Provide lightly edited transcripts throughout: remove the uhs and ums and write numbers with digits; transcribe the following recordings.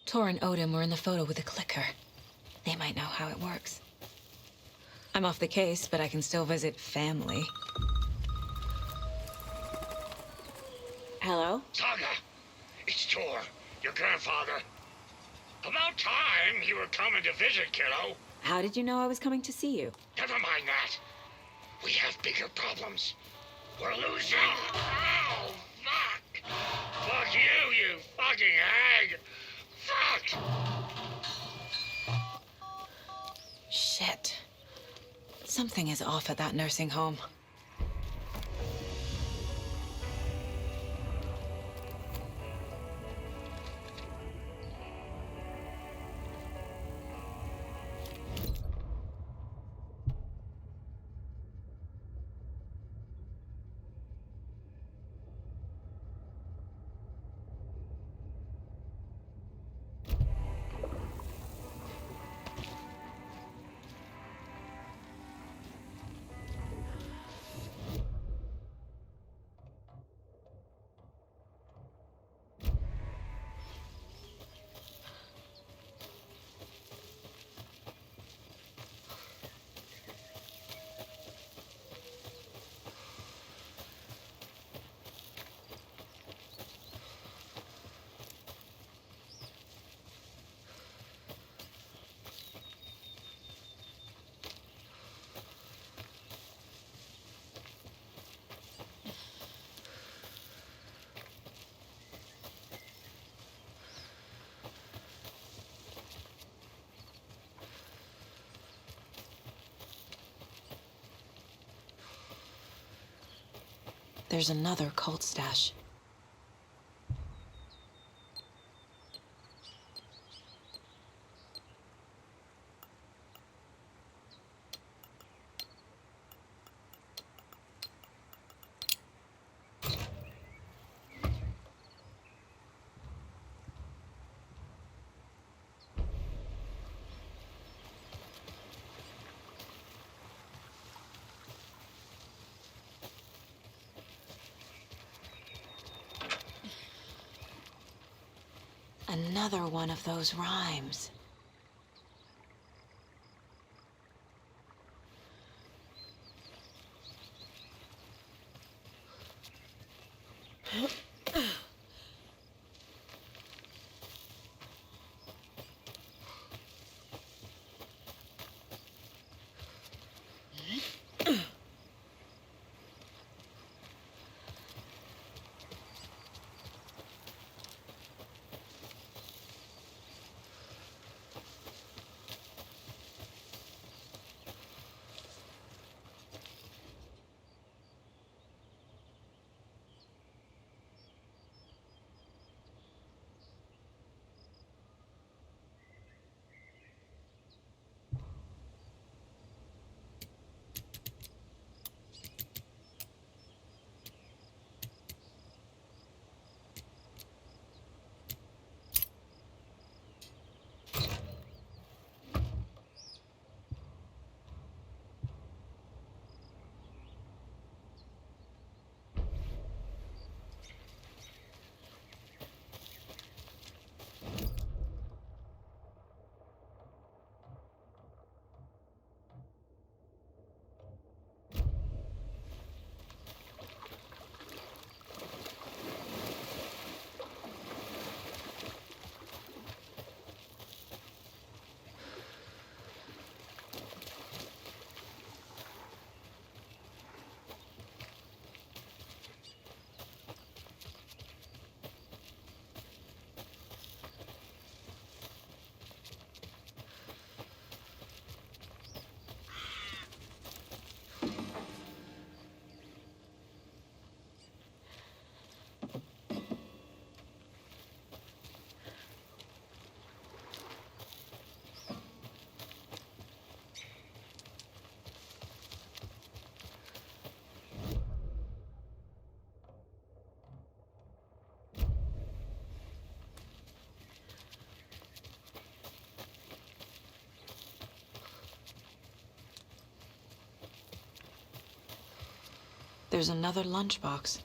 Tor and Odin were in the photo with a clicker. They might know how it works. I'm off the case, but I can still visit family. Hello? Saga! It's Tor, your grandfather. About time you were coming to visit, kiddo. How did you know I was coming to see you? Never mind that. We have bigger problems. We're losing. Oh, fuck! Fuck you, you fucking hag! Fuck! Shit. Something is off at that nursing home. There's another cult stash. Another one of those rhymes. There's another lunchbox.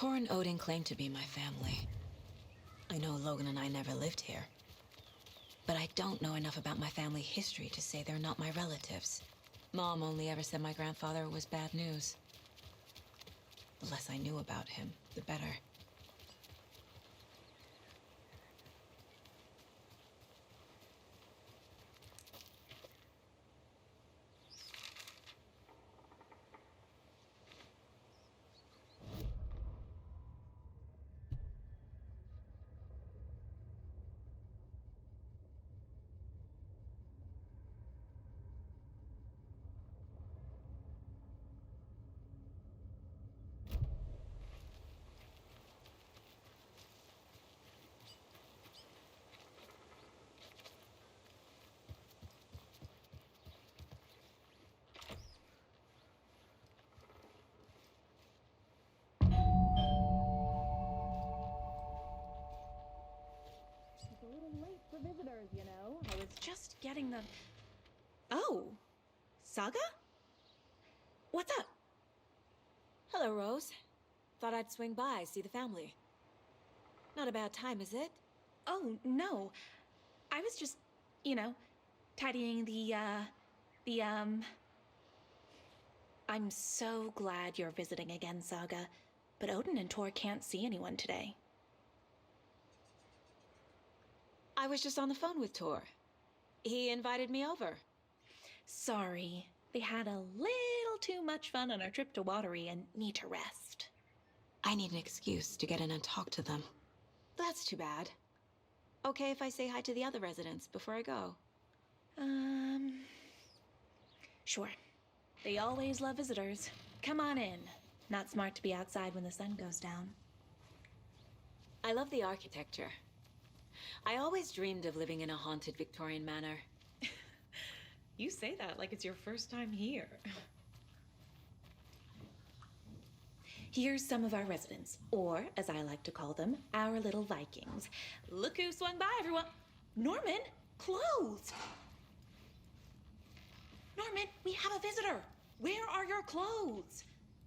Tor and Odin claim to be my family. I know Logan and I never lived here. But I don't know enough about my family history to say they're not my relatives. Mom only ever said my grandfather was bad news. The less I knew about him, the better. It's a little late for visitors, you know. I was just getting the... Oh, Saga? What's up? Hello, Rose. Thought I'd swing by, see the family. Not a bad time, is it? Oh, no. I was just, you know, tidying I'm so glad you're visiting again, Saga. But Odin and Tor can't see anyone today. I was just on the phone with Tor. He invited me over. Sorry. They had a little too much fun on our trip to Watery and need to rest. I need an excuse to get in and talk to them. That's too bad. Okay if I say hi to the other residents before I go? Sure. They always love visitors. Come on in. Not smart to be outside when the sun goes down. I love the architecture. I always dreamed of living in a haunted Victorian manor. You say that like it's your first time here. Here's some of our residents, or as I like to call them, our little Vikings. Look who swung by, everyone. Norman, clothes. Norman, we have a visitor. Where are your clothes?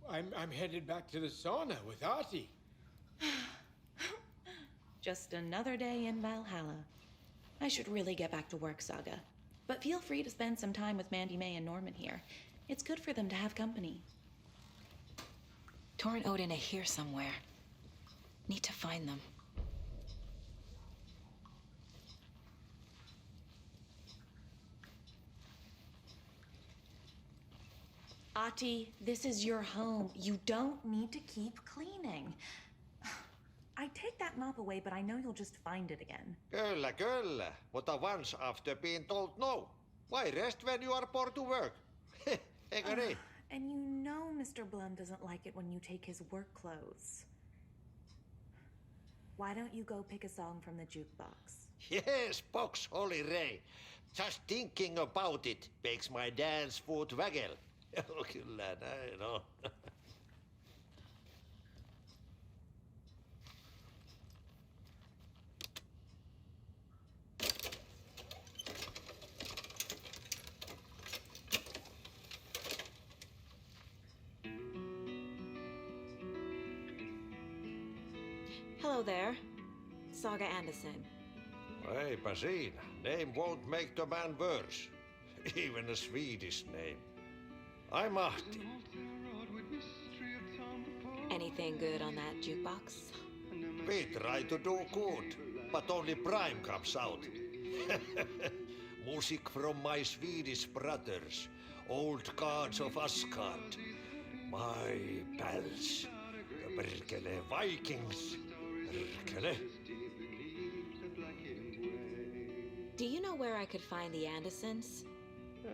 I'm headed back to the sauna with Artie. Just another day in Valhalla. I should really get back to work, Saga. But feel free to spend some time with Mandy May and Norman here. It's good for them to have company. Tor and Odin are here somewhere. Need to find them. Ahti, this is your home. You don't need to keep cleaning. I take that mop away, but I know you'll just find it again. Kyllä, kyllä. Mutta once after being told no. Why rest when you are bored to work? Eikö niin? And you know Mr. Blum doesn't like it when you take his work clothes. Why don't you go pick a song from the jukebox? Yes, box Holly Ray. Just thinking about it makes my dance foot waggle. Kyllä näin on. Hello there. Saga Anderson. Eipä siinä. Name won't make the man worse. Even a Swedish name. I'm Ahti. Anything good on that jukebox? We try to do good, but only Prime comes out. Music from my Swedish brothers, old gods of Asgard. My pals, the perkele Vikings. Perkele. Do you know where I could find the Andersons?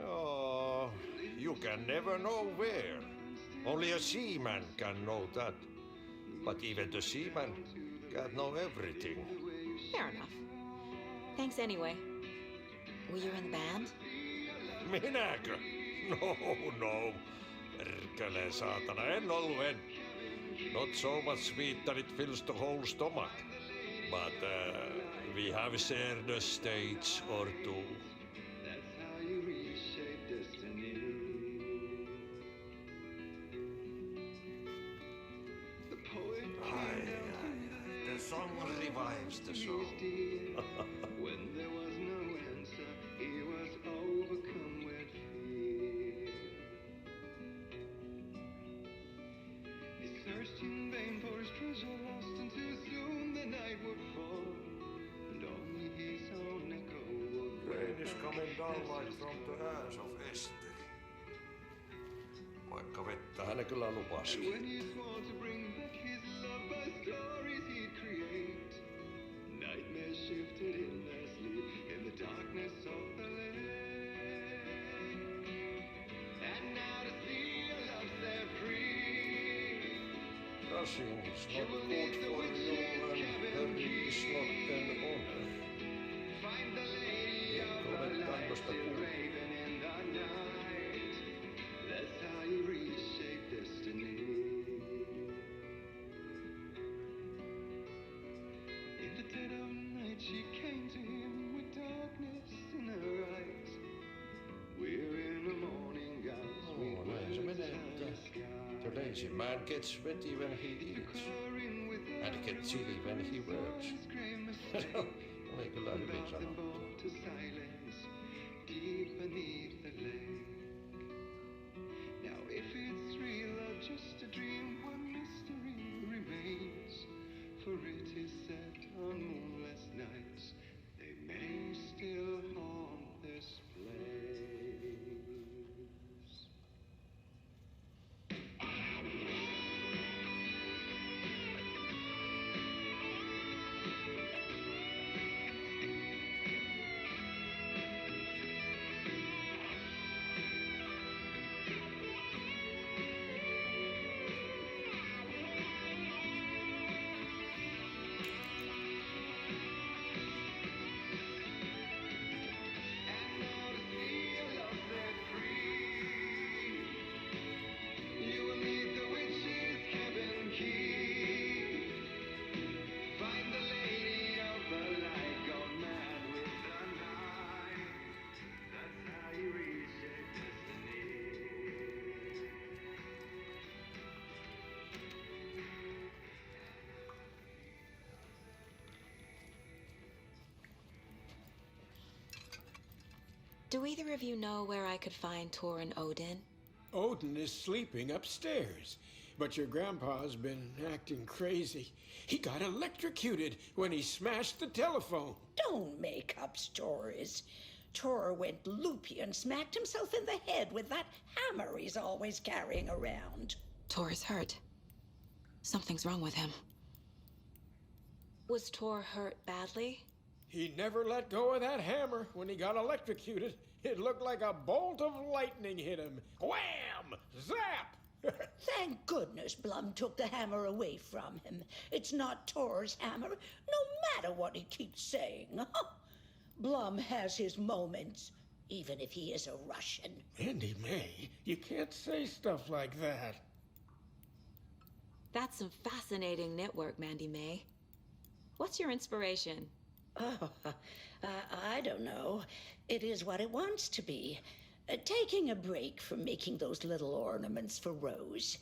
Oh, you can never know where. Only a seaman can know that. But even the seaman can't know everything. Fair enough. Thanks anyway. Were you in the band? Minäkö? No. Perkele saatana, en ollut. Not so much sweet that it fills the whole stomach. But we have shared a stage or two. song revives the soul. When there was no answer, he was overcome with fear. He searched in vain for his treasure lost, and too soon the night would fall, and only his own echo would Rain is coming down like from the ass of Esther. Vaikka vettä hän kyllä lupasi. when he swore to bring back his love by stories he'd create. Nightmares shifted in their sleep in the darkness of the lake. And now to see your love set free. Rushing is not good for you and hurry is not an honor. Find the lady of Ole the light tämmöstä still kuullut. raving in the night. That's how you reshape destiny. In the dead of night she came to him with darkness in her eyes. We're in the morning, guys. Sweet Oh, näin se words menee, in että the sky. the lazy man gets sweaty when he eats and gets chilly when he works. Oli kyllä hyvin sanottu. To silence deep beneath the lake. Now if it's real or just a dream, one mystery remains. For it is set on moonless nights, they may still haunt this place. Do either of you know where I could find Tor and Odin? Odin is sleeping upstairs, but your grandpa's been acting crazy. He got electrocuted when he smashed the telephone. Don't make up stories. Tor went loopy and smacked himself in the head with that hammer he's always carrying around. Tor is hurt. Something's wrong with him. Was Tor hurt badly? He never let go of that hammer when he got electrocuted. It looked like a bolt of lightning hit him. Wham! Zap! Thank goodness Blum took the hammer away from him. It's not Tor's hammer, no matter what he keeps saying. Blum has his moments, even if he is a Russian. Mandy May, you can't say stuff like that. That's some fascinating network, Mandy May. What's your inspiration? Oh, I don't know. It is what it wants to be. Taking a break from making those little ornaments for Rose.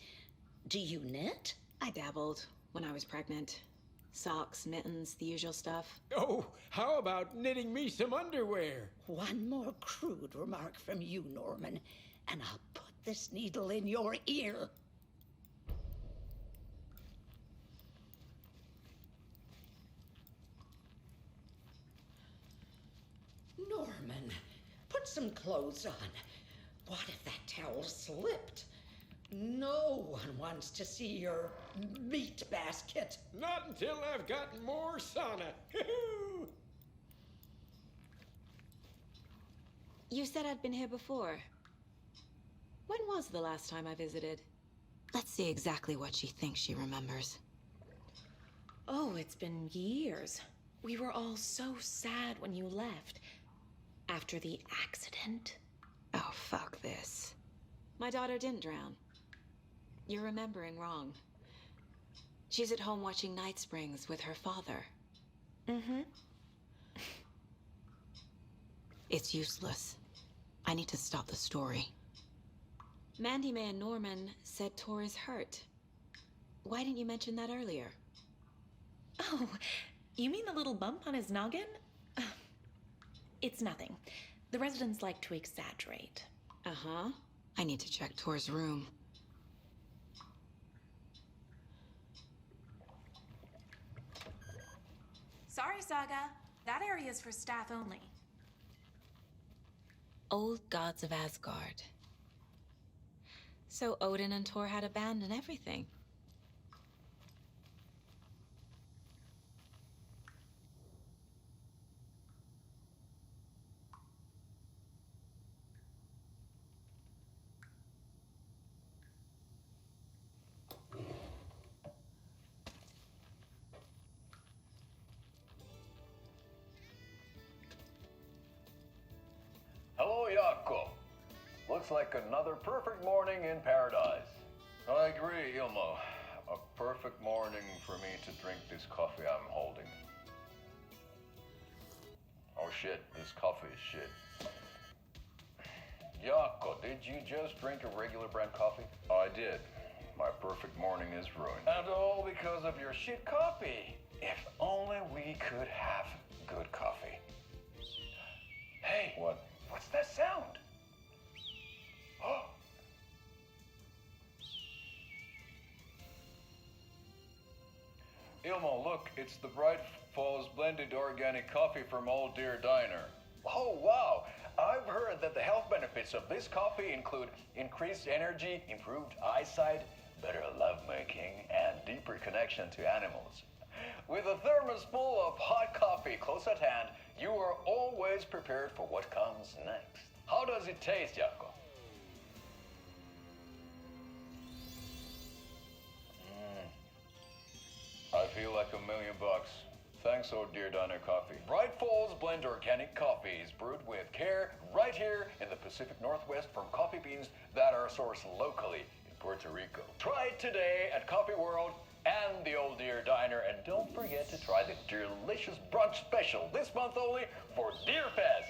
Do you knit? I dabbled when I was pregnant. Socks, mittens, the usual stuff. Oh, how about knitting me some underwear? One more crude remark from you, Norman, and I'll put this needle in your ear. Norman, put some clothes on. What if that towel slipped? No one wants to see your meat basket. Not until I've gotten more sauna. You said I'd been here before. When was the last time I visited? Let's see exactly what she thinks she remembers. Oh, it's been years. We were all so sad when you left. After the accident. Oh, fuck this. My daughter didn't drown. You're remembering wrong. She's at home watching Night Springs with her father. Mm-hmm. It's useless. I need to stop the story. Mandy May and Norman said Tor is hurt. Why didn't you mention that earlier? Oh, you mean the little bump on his noggin? It's nothing. The residents like to exaggerate. Uh-huh. I need to check Tor's room. Sorry, Saga. That area's for staff only. Old gods of Asgard. So Odin and Tor had a band and everything. Hello, Jaakko. Looks like another perfect morning in paradise. I agree, Ilmo. A perfect morning for me to drink this coffee I'm holding. Oh shit, this coffee is shit. Jaakko, did you just drink a regular brand coffee? I did. My perfect morning is ruined. And all because of your shit coffee. If only we could have good coffee. Hey. What? What's that sound? Oh. Ilmo, look, it's the Bright Falls blended organic coffee from Old Deer Diner. Oh, wow. I've heard that the health benefits of this coffee include increased energy, improved eyesight, better lovemaking, and deeper connection to animals. With a thermos full of hot coffee close at hand, you are always prepared for what comes next. How does it taste, Jaakko? I feel like $1 million. Thanks, Old Deer Diner Coffee. Bright Falls Blend Organic Coffee is brewed with care right here in the Pacific Northwest from coffee beans that are sourced locally in Puerto Rico. Try it today at Coffee World and the Old Deer Diner, and don't forget to try the delicious brunch special this month only for Deer Fest.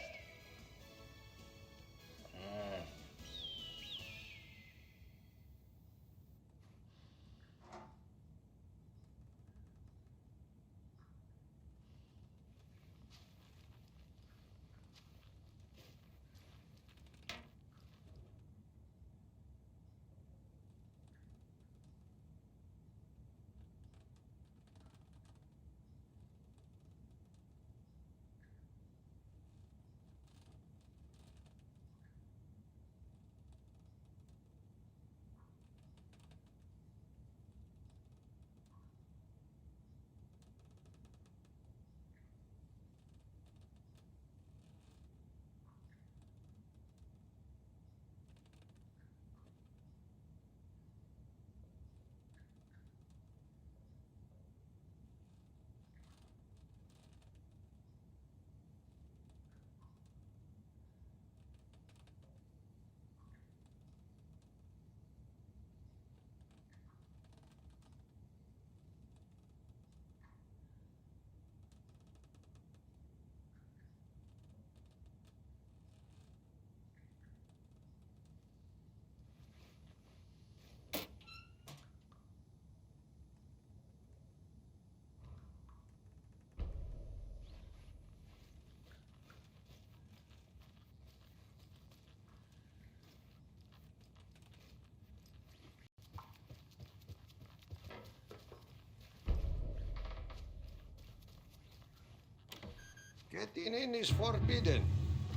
Getting in is forbidden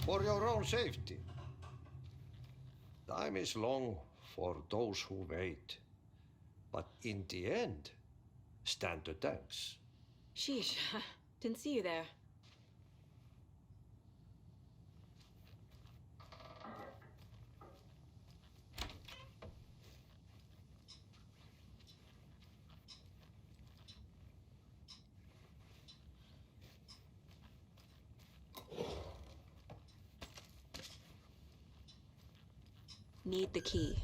for your own safety. Time is long for those who wait. But in the end, stand the thanks. Sheesh. Didn't see you there. Need the key.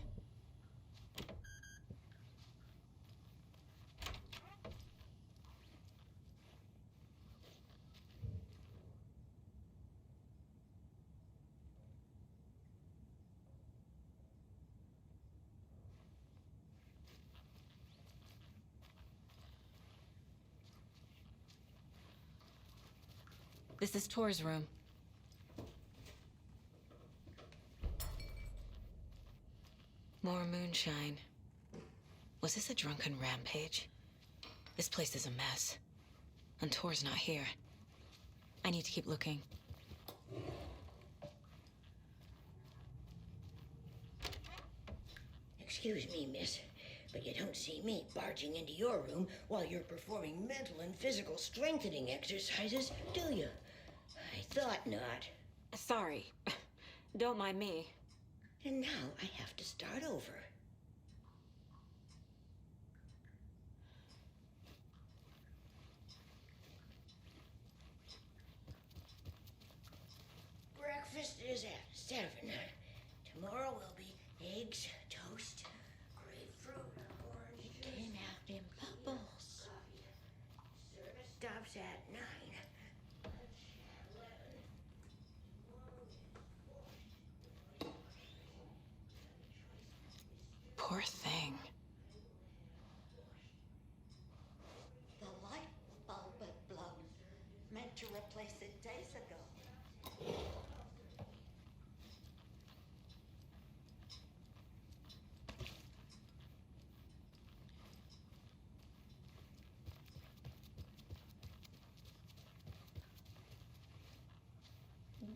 This is Tor's room. More moonshine. Was this a drunken rampage? This place is a mess. And Tor's not here. I need to keep looking. Excuse me, miss, but you don't see me barging into your room while you're performing mental and physical strengthening exercises, do you? I thought not. Sorry. Don't mind me. And now I have to start over. Breakfast is at 7. Tomorrow will be eggs, toast, grapefruit, orange juice. Came out in bubbles. Service stops at 9. Poor thing. The light bulb had blown. Meant to replace it days ago.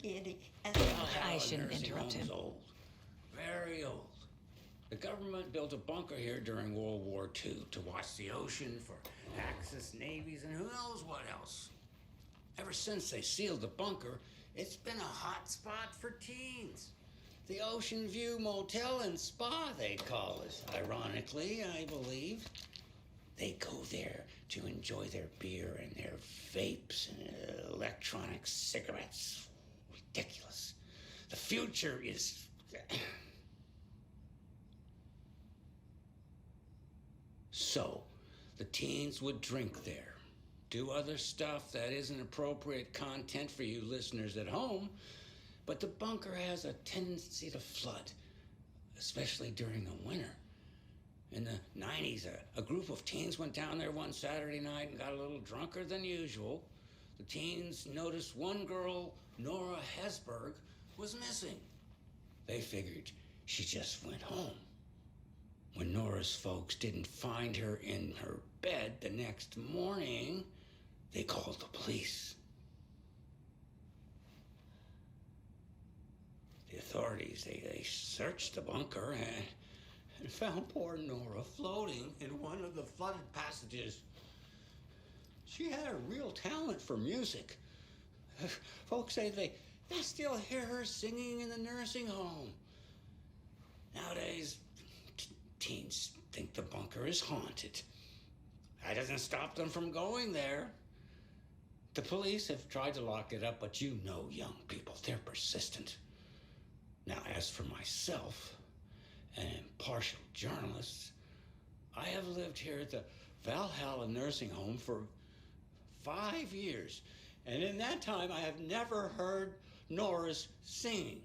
Giddy. I shouldn't interrupt him. Old. Very old. The government built a bunker here during World War II to watch the ocean for Axis navies and who knows what else. Ever since they sealed the bunker, it's been a hot spot for teens. The Ocean View Motel and Spa, they call it. Ironically, I believe. They go there to enjoy their beer and their vapes and electronic cigarettes. Ridiculous. The future is... So, the teens would drink there, do other stuff that isn't appropriate content for you listeners at home, but the bunker has a tendency to flood, especially during the winter. In the 90s, a group of teens went down there one Saturday night and got a little drunker than usual. The teens noticed one girl, Nora Hesberg, was missing. They figured she just went home. When Nora's folks didn't find her in her bed the next morning, they called the police. The authorities, they searched the bunker and found poor Nora floating in one of the flooded passages. She had a real talent for music. Folks say they still hear her singing in the nursing home. Nowadays, teens think the bunker is haunted. That doesn't stop them from going there. The police have tried to lock it up, but you know young people, they're persistent. Now, as for myself, an impartial journalist, I have lived here at the Valhalla nursing home for 5 years, and in that time I have never heard Nora's singing.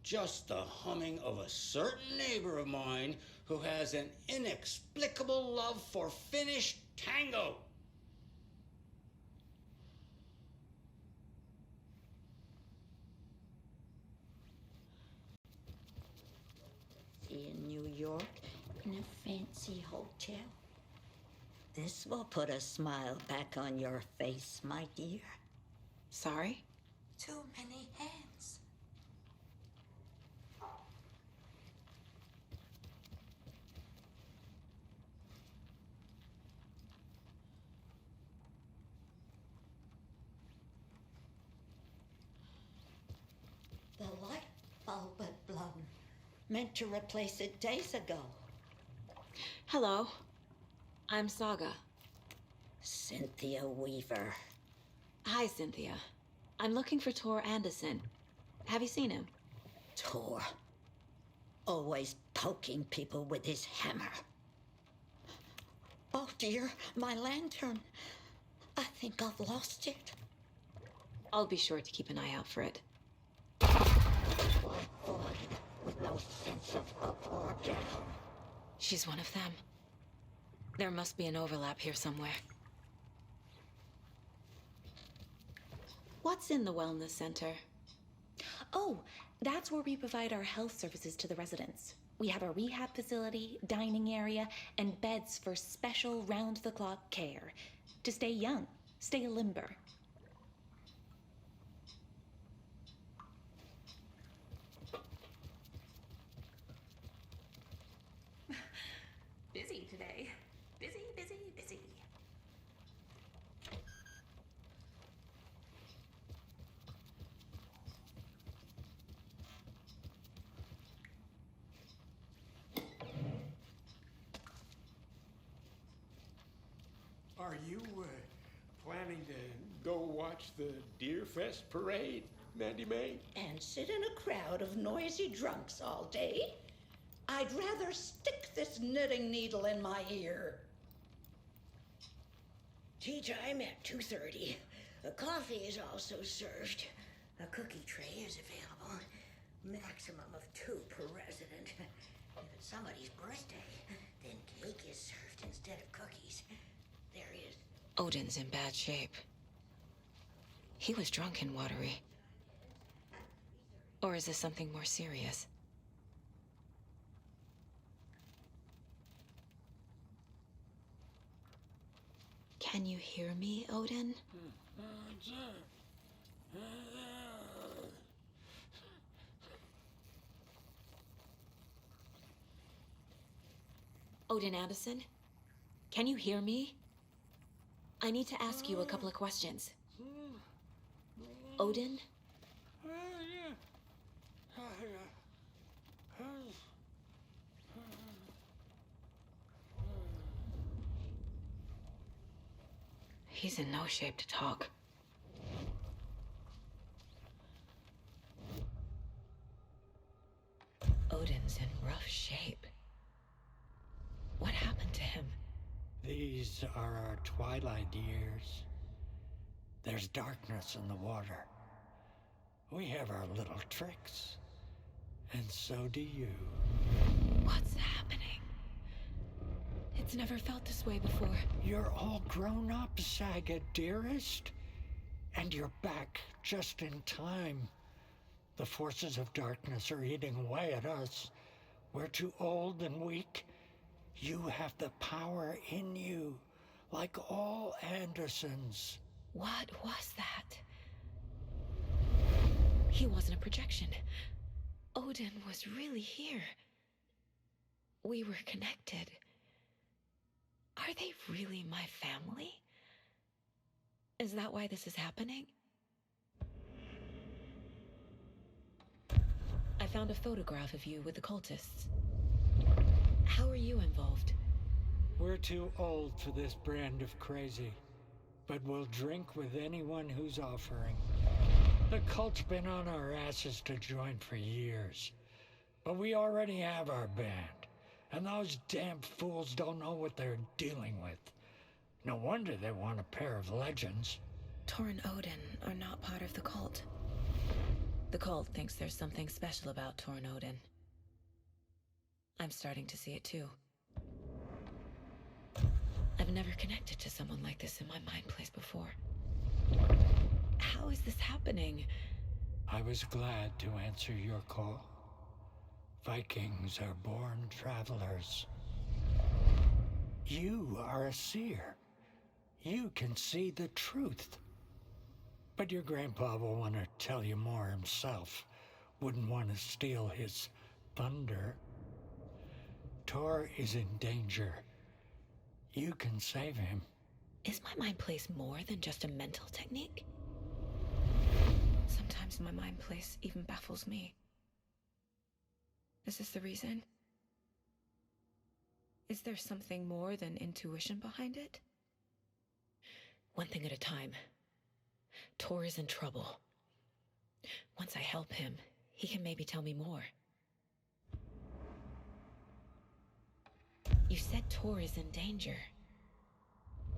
Just the humming of a certain neighbor of mine who has an inexplicable love for Finnish tango. In New York, in a fancy hotel. This will put a smile back on your face, my dear. Sorry? Too many hands. The light bulb had blown. Meant to replace it days ago. Hello. I'm Saga. Cynthia Weaver. Hi, Cynthia. I'm looking for Tor Anderson. Have you seen him? Tor. Always poking people with his hammer. Oh dear, my lantern. I think I've lost it. I'll be sure to keep an eye out for it. With no sense of hope or death. She's one of them. There must be an overlap here somewhere. What's in the wellness center? Oh, that's where we provide our health services to the residents. We have a rehab facility, dining area, and beds for special round-the-clock care. To stay young, stay limber. Busy today. Busy, busy, busy. Are you planning to go watch the Deer Fest parade, Mandy May? And sit in a crowd of noisy drunks all day? I'd rather stick this knitting needle in my ear. Tea time at 2:30. A coffee is also served. A cookie tray is available. Maximum of 2 per resident. If it's somebody's birthday, then cake is served instead of cookies. There is. Odin's in bad shape. He was drunk and watery. Or is this something more serious? Can you hear me, Odin? Odin Anderson? Can you hear me? I need to ask you a couple of questions. Odin? He's in no shape to talk. Odin's in rough shape. What happened to him? These are our twilight years. There's darkness in the water. We have our little tricks. And so do you. What's happening? It's never felt this way before. You're all grown up, Saga, dearest. And you're back just in time. The forces of darkness are eating away at us. We're too old and weak. You have the power in you, like all Andersons. What was that? He wasn't a projection. Odin was really here. We were connected. Are they really my family? Is that why this is happening? I found a photograph of you with the cultists. How are you involved? We're too old for this brand of crazy, but we'll drink with anyone who's offering. The cult's been on our asses to join for years, but we already have our band, and those damn fools don't know what they're dealing with. No wonder they want a pair of legends. Tor and Odin are not part of the cult. The cult thinks there's something special about Tor and Odin. I'm starting to see it too. I've never connected to someone like this in my mind place before. How is this happening? I was glad to answer your call. Vikings are born travelers. You are a seer. You can see the truth. But your grandpa will want to tell you more himself. Wouldn't want to steal his thunder. Tor is in danger. You can save him. Is my mind place more than just a mental technique? Sometimes my mind place even baffles me. Is this the reason? Is there something more than intuition behind it? One thing at a time. Tor is in trouble. Once I help him, he can maybe tell me more. You said Tor is in danger.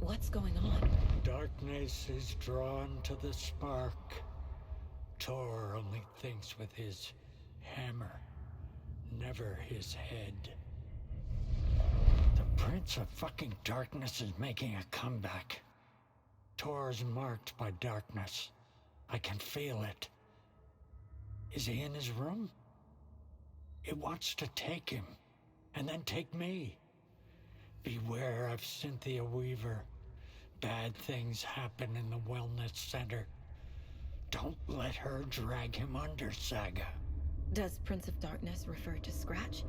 What's going on? Darkness is drawn to the spark. Tor only thinks with his hammer, never his head. The Prince of fucking Darkness is making a comeback. Tor's marked by darkness. I can feel it. Is he in his room? It wants to take him, and then take me. Beware of Cynthia Weaver. Bad things happen in the wellness center. Don't let her drag him under, Saga. Does Prince of Darkness refer to Scratch?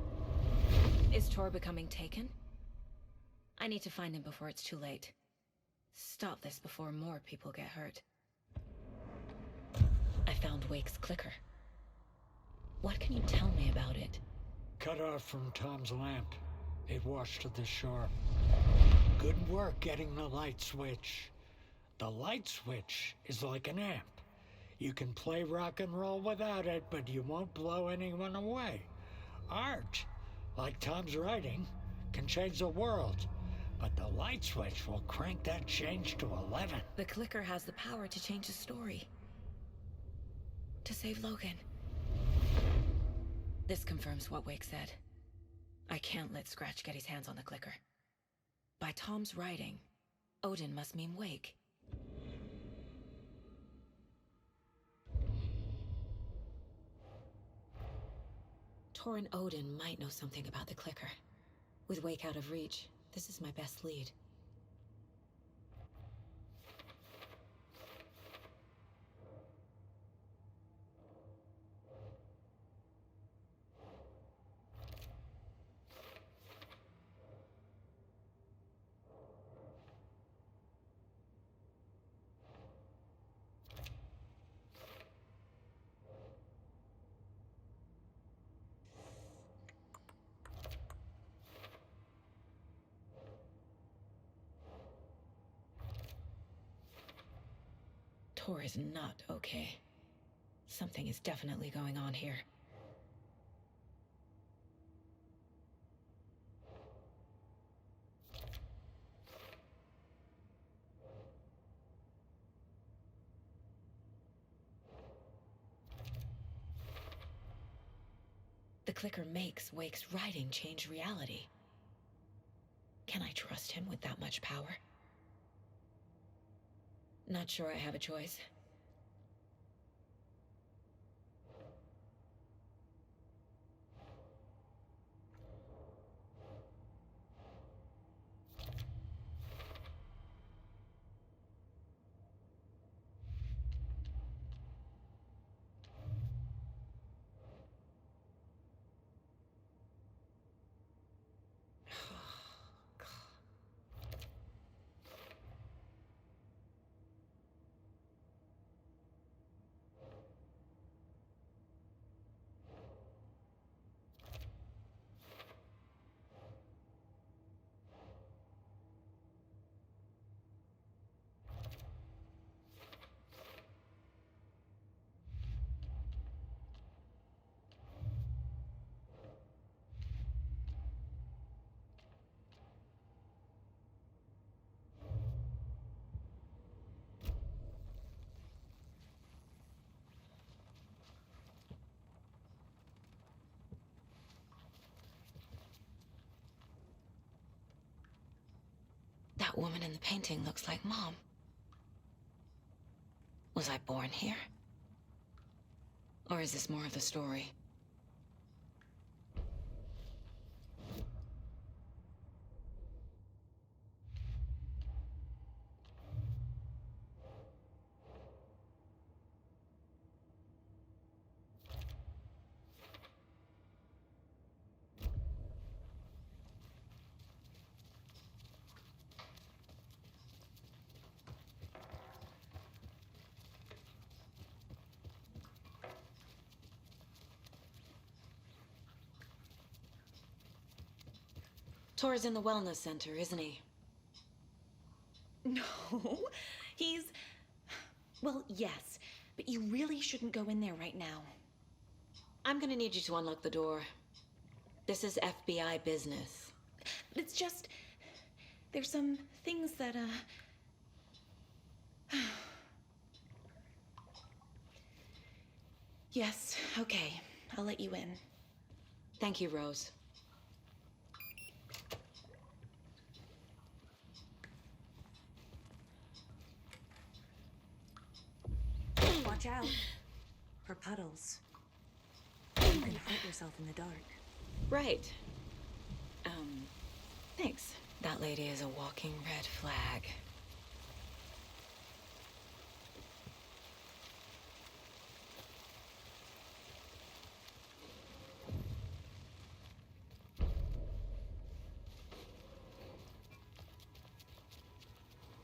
Is Tor becoming taken? I need to find him before it's too late. Stop this before more people get hurt. I found Wake's clicker. What can you tell me about it? Cut off from Tom's lamp. It washed to the shore. Good work getting the light switch. The light switch is like an amp. You can play rock and roll without it, but you won't blow anyone away. Art, like Tom's writing, can change the world, but the light switch will crank that change to 11. The clicker has the power to change the story. To save Logan. This confirms what Wake said. I can't let Scratch get his hands on the clicker. By Tom's writing, Odin must mean Wake. Tor and Odin might know something about the clicker. With Wake out of reach, this is my best lead. Tor is not okay. Something is definitely going on here. The clicker makes Wake's writing change reality. Can I trust him with that much power? Not sure I have a choice. That woman in the painting looks like Mom. Was I born here? Or is this more of the story? Tor's in the wellness center, isn't he? No, he's... Well, yes, but you really shouldn't go in there right now. I'm gonna need you to unlock the door. This is FBI business. It's just... There's some things that, Yes, okay. I'll let you in. Thank you, Rose. What Watch out for puddles. You can hurt yourself in the dark. Right. Thanks. That lady is a walking red flag.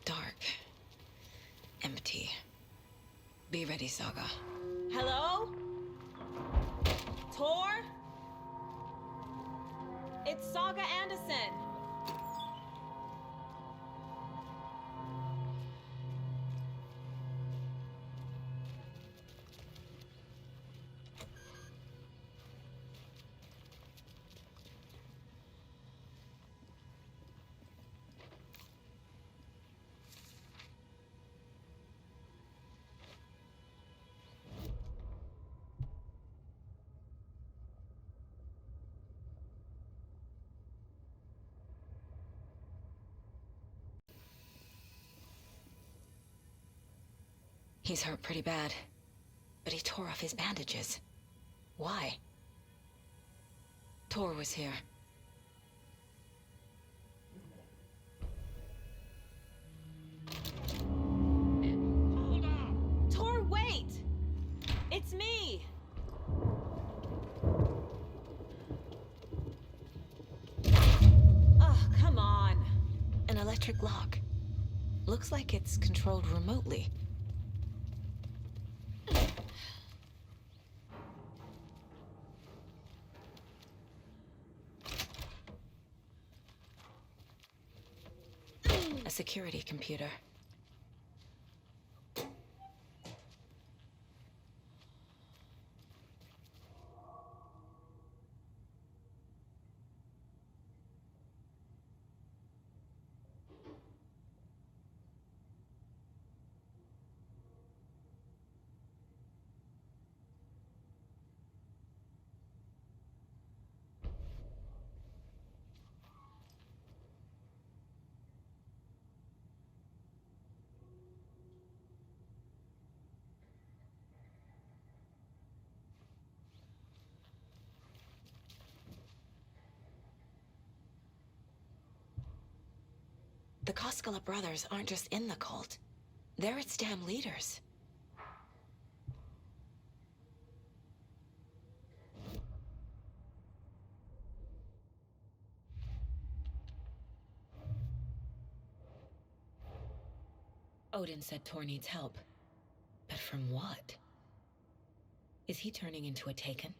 Dark. Empty. Be ready, Saga. Hello? Tor? It's Saga Anderson. He's hurt pretty bad, but he tore off his bandages. Why? Tor was here. Hold on! Tor, wait! It's me! Oh, come on. An electric lock. Looks like it's controlled remotely. A security computer. The Koskela brothers aren't just in the cult. They're its damn leaders. Odin said Tor needs help. But from what? Is he turning into a Taken?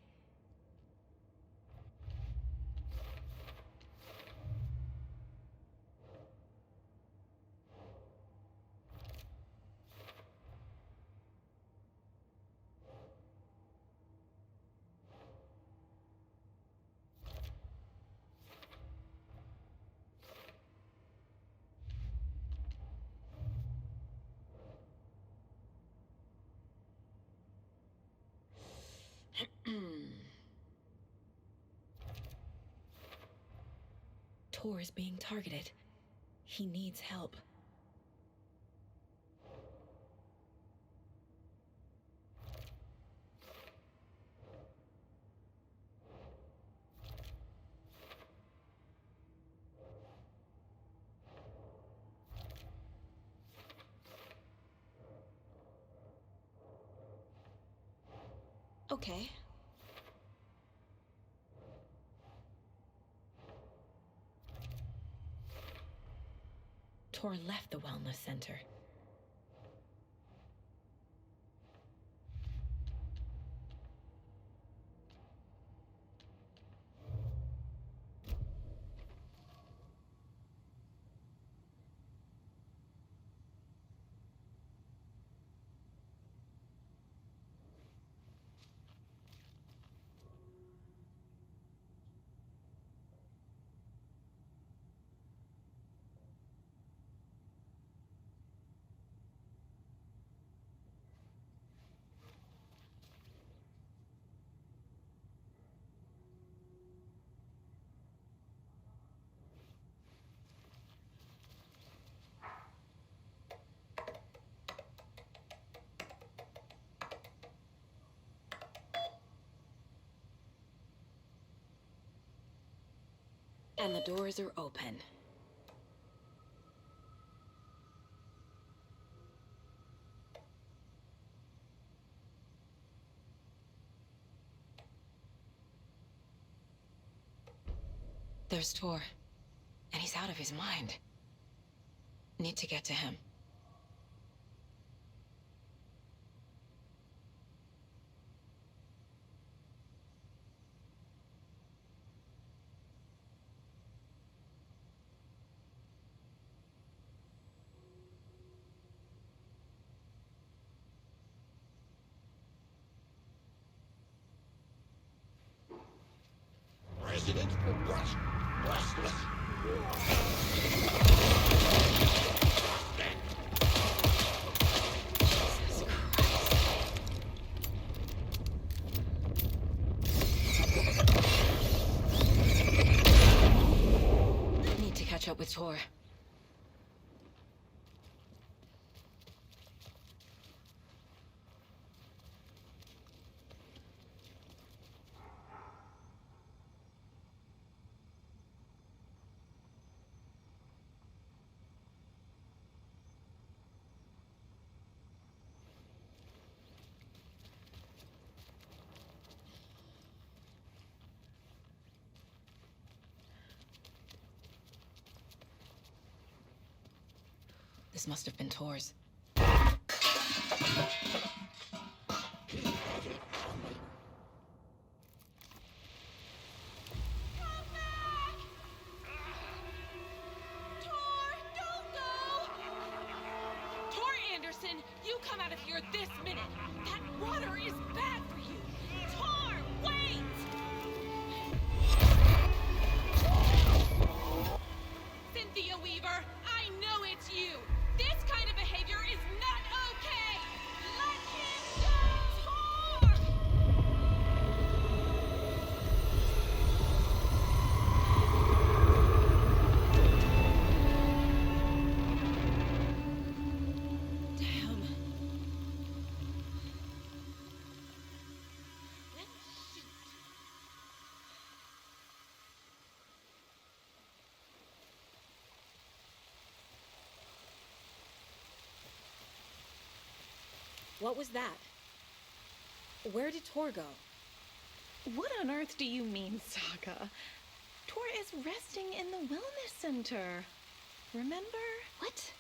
Tor is being targeted. He needs help. Okay. Tor left the wellness center. And the doors are open. There's Tor. And he's out of his mind. Need to get to him. Resident restless. Need to catch up with Tor. This must have been Tor's. Anderson, you come out of here this minute. That water is bad for you. Tor, wait! Cynthia Weaver, I know it's you. This kind of behavior is not okay. Let him go, Tor! What was that? Where did Tor go? What on earth do you mean, Saga? Tor is resting in the wellness center. Remember? What?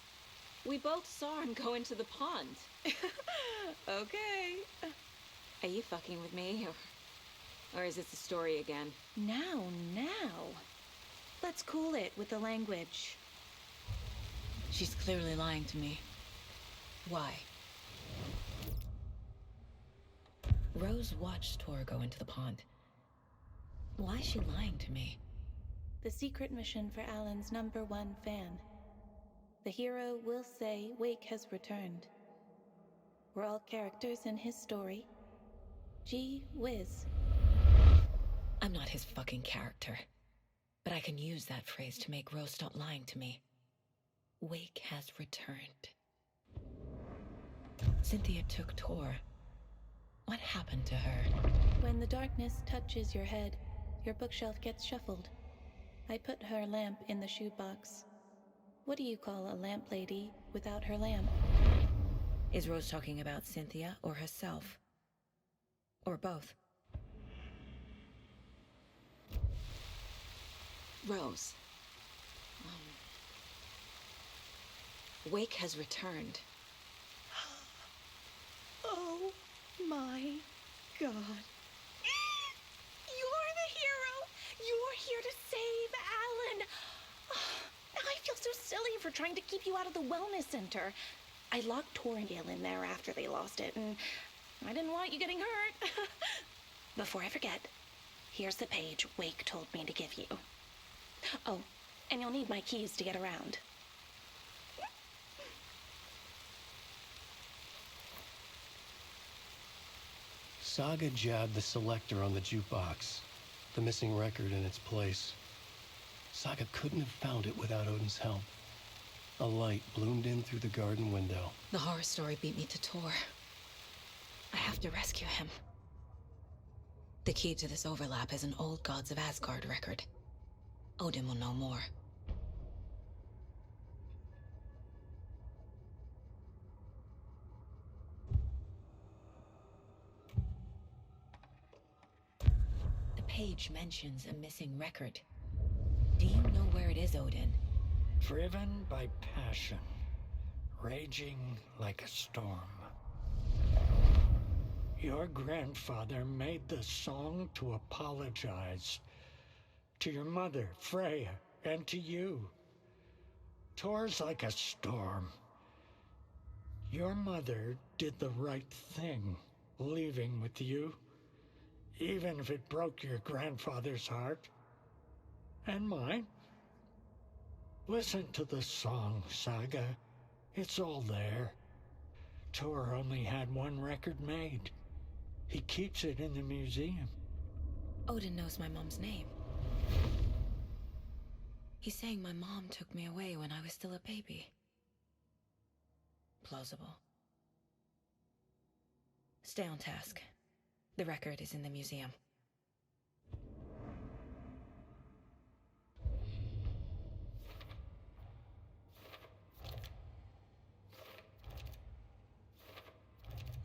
We both saw him go into the pond. Okay. Are you fucking with me? Or is it the story again? Now. Let's cool it with the language. She's clearly lying to me. Why? Rose watched Tor go into the pond. Why is she lying to me? The secret mission for Alan's #1 fan. The hero will say Wake has returned. We're all characters in his story. Gee whiz. I'm not his fucking character. But I can use that phrase to make Rose stop lying to me. Wake has returned. Cynthia took Tor. What happened to her? When the darkness touches your head, your bookshelf gets shuffled. I put her lamp in the shoebox. What do you call a lamp lady without her lamp? Is Rose talking about Cynthia or herself? Or both? Rose. Wake has returned. Oh my God. You're the hero! You're here to save Alan! I feel so silly for trying to keep you out of the wellness center. I locked Torringale in there after they lost it, and I didn't want you getting hurt. Before I forget, here's the page Wake told me to give you. Oh, and you'll need my keys to get around. Saga jabbed the selector on the jukebox, the missing record in its place. Saga couldn't have found it without Odin's help. A light bloomed in through the garden window. The horror story beat me to Tor. I have to rescue him. The key to this overlap is an old Gods of Asgard record. Odin will know more. The page mentions a missing record. Do you know where it is, Odin? Driven by passion, raging like a storm. Your grandfather made the song to apologize. To your mother, Freya, and to you. Tor's like a storm. Your mother did the right thing, leaving with you. Even if it broke your grandfather's heart. And mine. Listen to the song, Saga. It's all there. Tor only had one record made. He keeps it in the museum. Odin knows my mom's name. He's saying my mom took me away when I was still a baby. Plausible. Stay on task. The record is in the museum.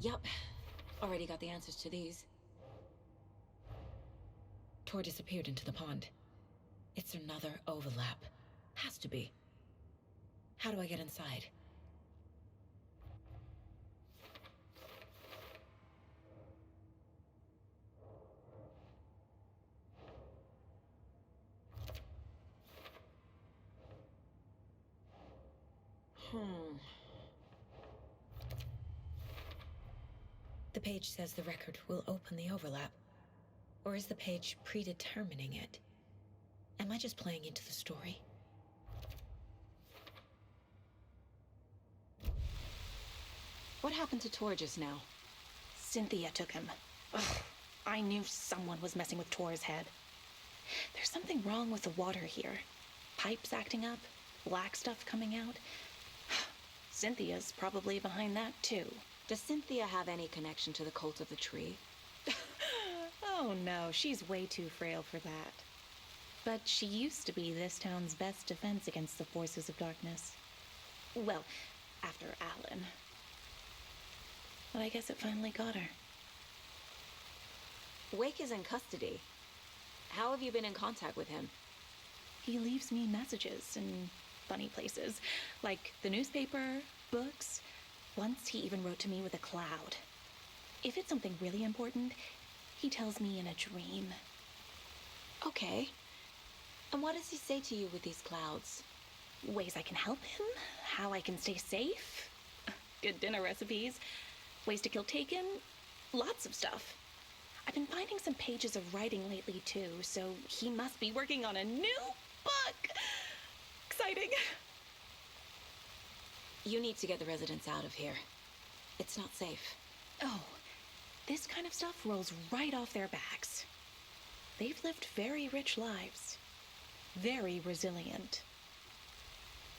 Yup. Already got the answers to these. Tor disappeared into the pond. It's another overlap. Has to be. How do I get inside? The page says the record will open the overlap. Or is the page predetermining it? Am I just playing into the story? What happened to Tor just now? Cynthia took him. Ugh, I knew someone was messing with Tor's head. There's something wrong with the water here. Pipes acting up, black stuff coming out. Cynthia's probably behind that too. Does Cynthia have any connection to the cult of the tree? Oh no, she's way too frail for that. But she used to be this town's best defense against the forces of darkness. Well, after Alan. But I guess it finally got her. Wake is in custody. How have you been in contact with him? He leaves me messages in funny places, like the newspaper, books. Once he even wrote to me with a cloud. If it's something really important, he tells me in a dream. Okay. And what does he say to you with these clouds? Ways I can help him, how I can stay safe, good dinner recipes, ways to kill Taken, lots of stuff. I've been finding some pages of writing lately too, so he must be working on a new book. Exciting. You need to get the residents out of here. It's not safe. Oh, this kind of stuff rolls right off their backs. They've lived very rich lives. Very resilient.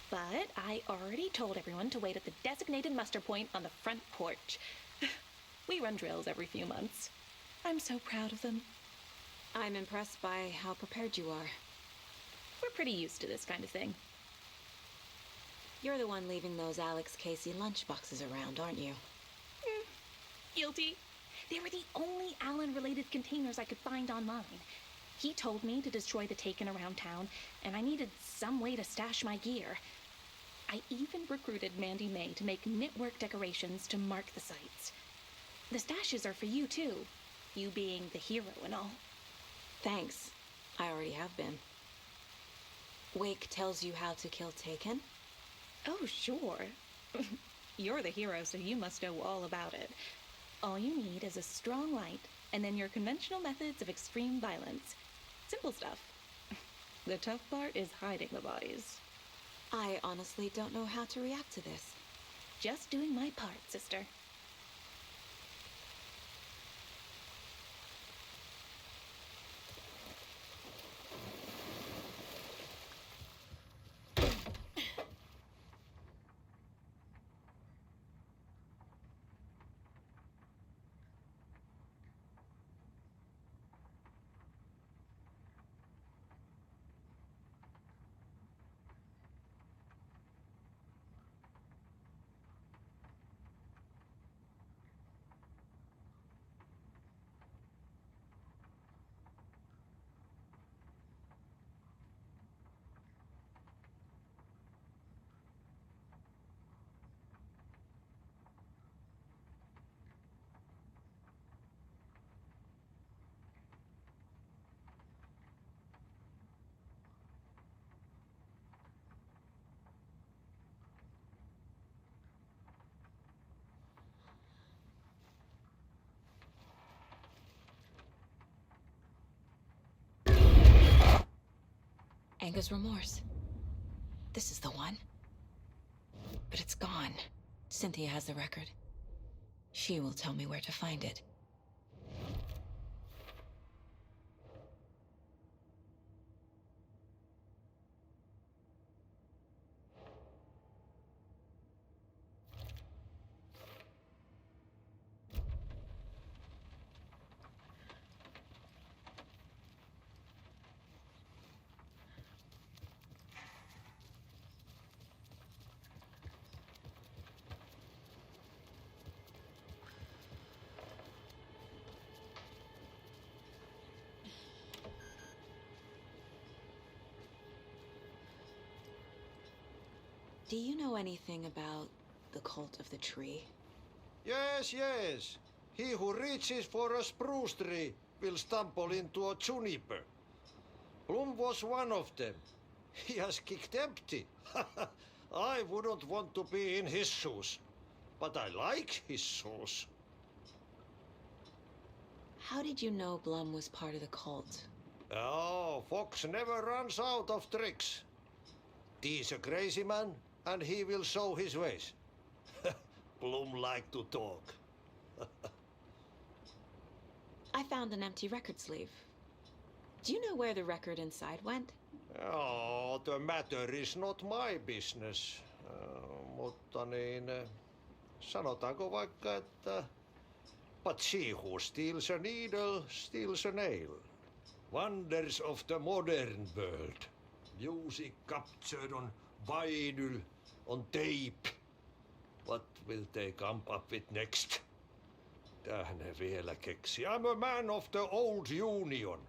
But I already told everyone to wait at the designated muster point on the front porch. We run drills every few months. I'm so proud of them. I'm impressed by how prepared you are. We're pretty used to this kind of thing. You're the one leaving those Alex Casey lunchboxes around, aren't you? Guilty. They were the only Alan-related containers I could find online. He told me to destroy the Taken around town, and I needed some way to stash my gear. I even recruited Mandy May to make knitwork decorations to mark the sites. The stashes are for you, too. You being the hero and all. Thanks. I already have been. Wake tells you how to kill Taken? Oh, sure. You're the hero, so you must know all about it. All you need is a strong light, and then your conventional methods of extreme violence. Simple stuff. The tough part is hiding the bodies. I honestly don't know how to react to this. Just doing my part, sister. Anger's Remorse. This is the one. But it's gone. Cynthia has the record. She will tell me where to find it. Do you know anything about the Cult of the Tree? Yes, yes. He who reaches for a spruce tree will stumble into a juniper. Bloom was one of them. He has kicked empty. I wouldn't want to be in his shoes, but I like his shoes. How did you know Blum was part of the cult? Oh, Fox never runs out of tricks. He's a crazy man, and he will show his ways. Bloom like to talk. I found an empty record sleeve. Do you know where the record inside went? Oh, the matter is not my business. Mutta niin, sanotaanko vaikka, että but she who steals a needle steals a nail. Wonders of the modern world. Music captured on vinyl, on tape. What will they come up with next? Tähän ne vielä keksi. I'm a man of the old union.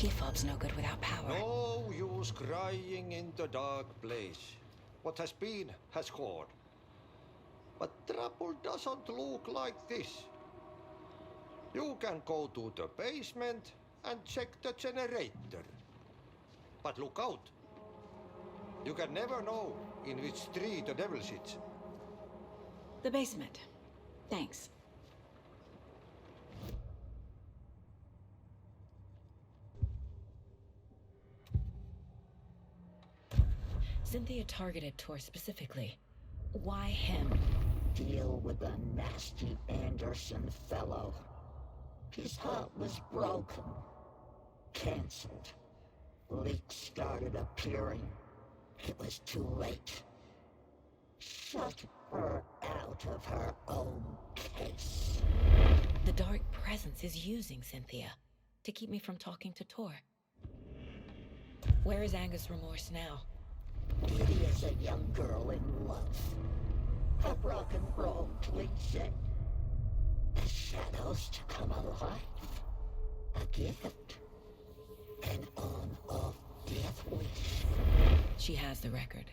Key fob's no good without power. No use crying in the dark place. What has been has gone. But trouble doesn't look like this. You can go to the basement and check the generator. But look out. You can never know in which tree the devil sits. The basement. Thanks. Cynthia targeted Tor specifically. Why him? Deal with the nasty Anderson fellow. His heart was broken. Cancelled. Leaks started appearing. It was too late. Shut her out of her own case. The Dark Presence is using Cynthia to keep me from talking to Tor. Where is Anger's Remorse now? Diddy is a young girl in love. A rock and roll cliche. The shadows to come alive. A gift. An on-off death wish. She has the record.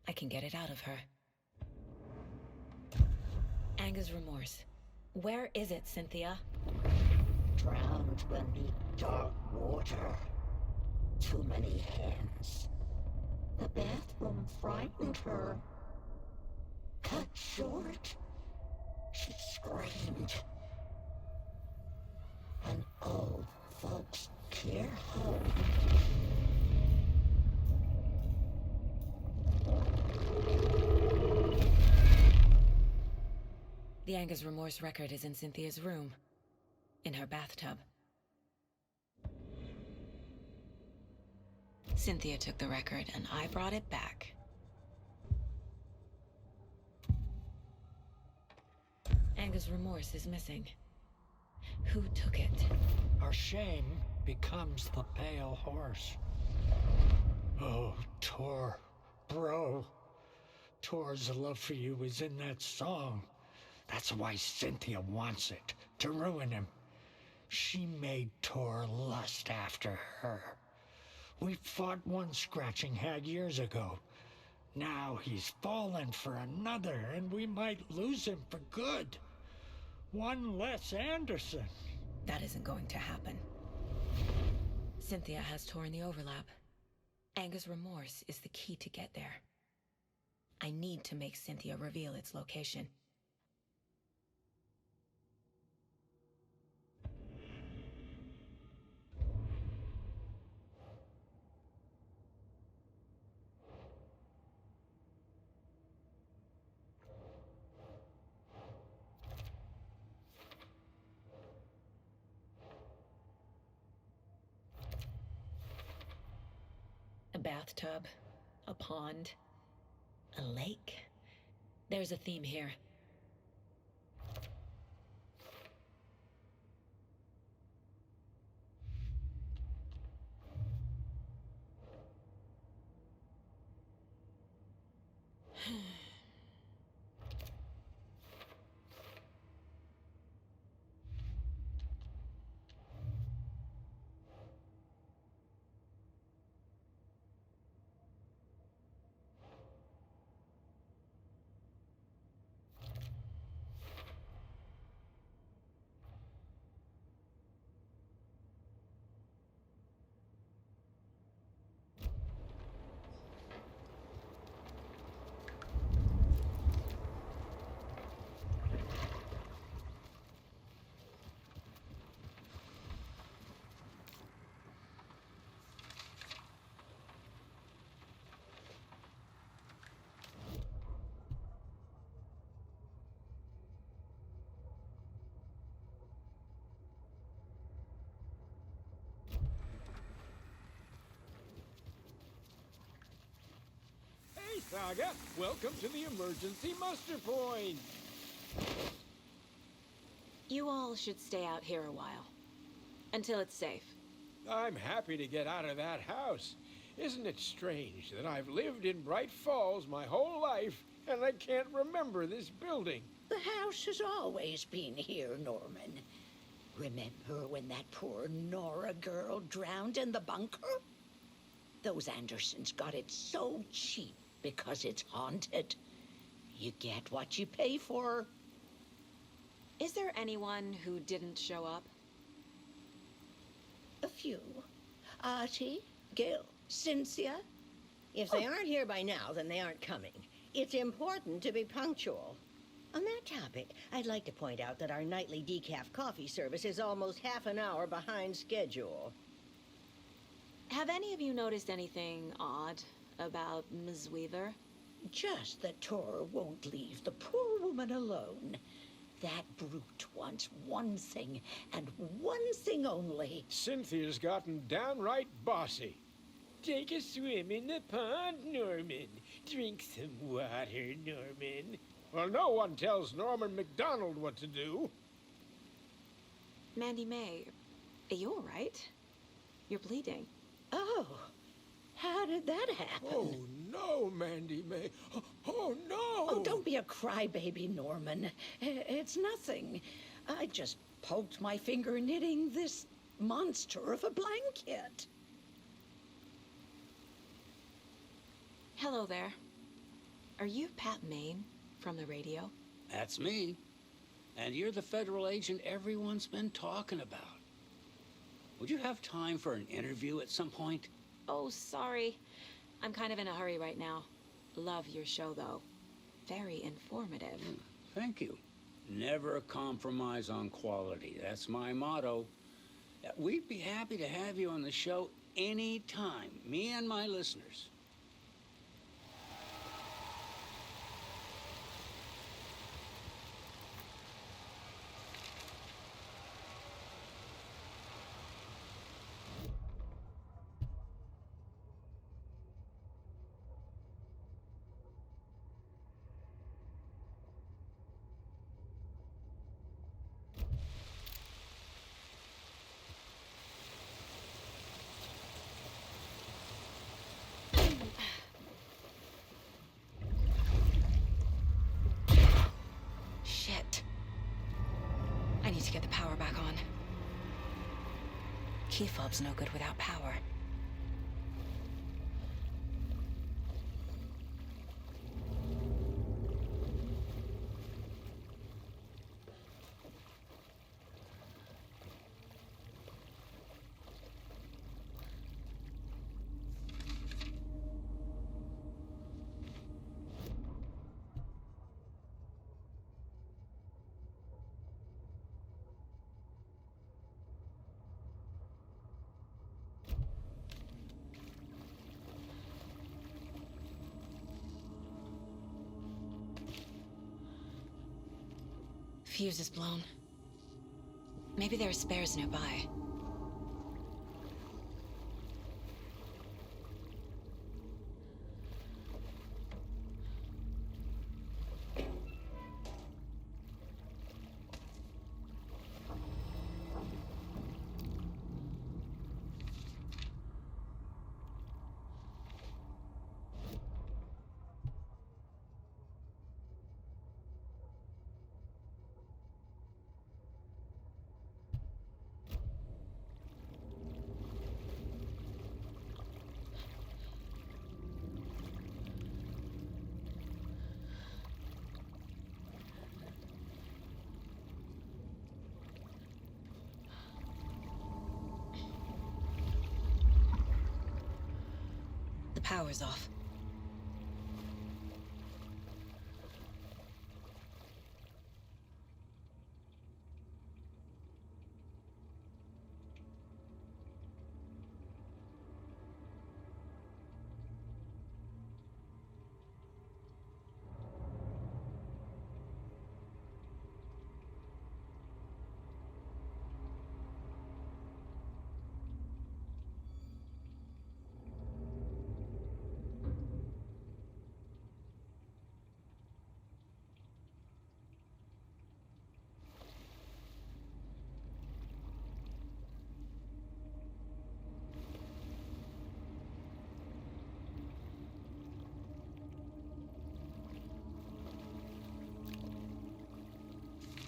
I can get it out of her. Anger's Remorse. Where is it, Cynthia? Drowned beneath dark water. Too many hands. The bathroom frightened her. Cut short. She screamed. An old folks' care home. The Anger's Remorse record is in Cynthia's room. In her bathtub. Cynthia took the record, and I brought it back. Anger's remorse is missing. Who took it? Our shame becomes the pale horse. Oh, Tor, bro. Tor's love for you is in that song. That's why Cynthia wants it, to ruin him. She made Tor lust after her. We fought one scratching hag years ago. Now he's fallen for another, and we might lose him for good. One less Anderson. That isn't going to happen. Cynthia has Tor in the overlap. Anger's remorse is the key to get there. I need to make Cynthia reveal its location. A bathtub, a pond, a lake. There's a theme here. Hey, Saga! Welcome to the emergency muster point! You all should stay out here a while. Until it's safe. I'm happy to get out of that house. Isn't it strange that I've lived in Bright Falls my whole life and I can't remember this building? The house has always been here, Norman. Remember when that poor Nora girl drowned in the bunker? Those Andersons got it so cheap because it's haunted. You get what you pay for. Is there anyone who didn't show up? A few. Artie, Gil, Cynthia. If they aren't here by now, then they aren't coming. It's important to be punctual. On that topic, I'd like to point out that our nightly decaf coffee service is almost half an hour behind schedule. Have any of you noticed anything odd about Ms. Weaver? Just that Tor won't leave the poor woman alone. That brute wants one thing, and one thing only. Cynthia's gotten downright bossy. Take a swim in the pond, Norman. Drink some water, Norman. Well, no one tells Norman MacDonald what to do. Mandy May, are you all right? You're bleeding. Oh, how did that happen? Oh, no, Mandy May. Oh, no! Oh, don't be a crybaby, Norman. It's nothing. I just poked my finger knitting this monster of a blanket. Hello there. Are you Pat Maine from the radio? That's me. And you're the federal agent everyone's been talking about. Would you have time for an interview at some point? Oh, sorry. I'm kind of in a hurry right now. Love your show, though. Very informative. Thank you. Never compromise on quality. That's my motto. We'd be happy to have you on the show anytime, me and my listeners. Shit. I need to get the power back on. Key fob's no good without power. Fuse is blown. Maybe there are spares nearby. The power's off.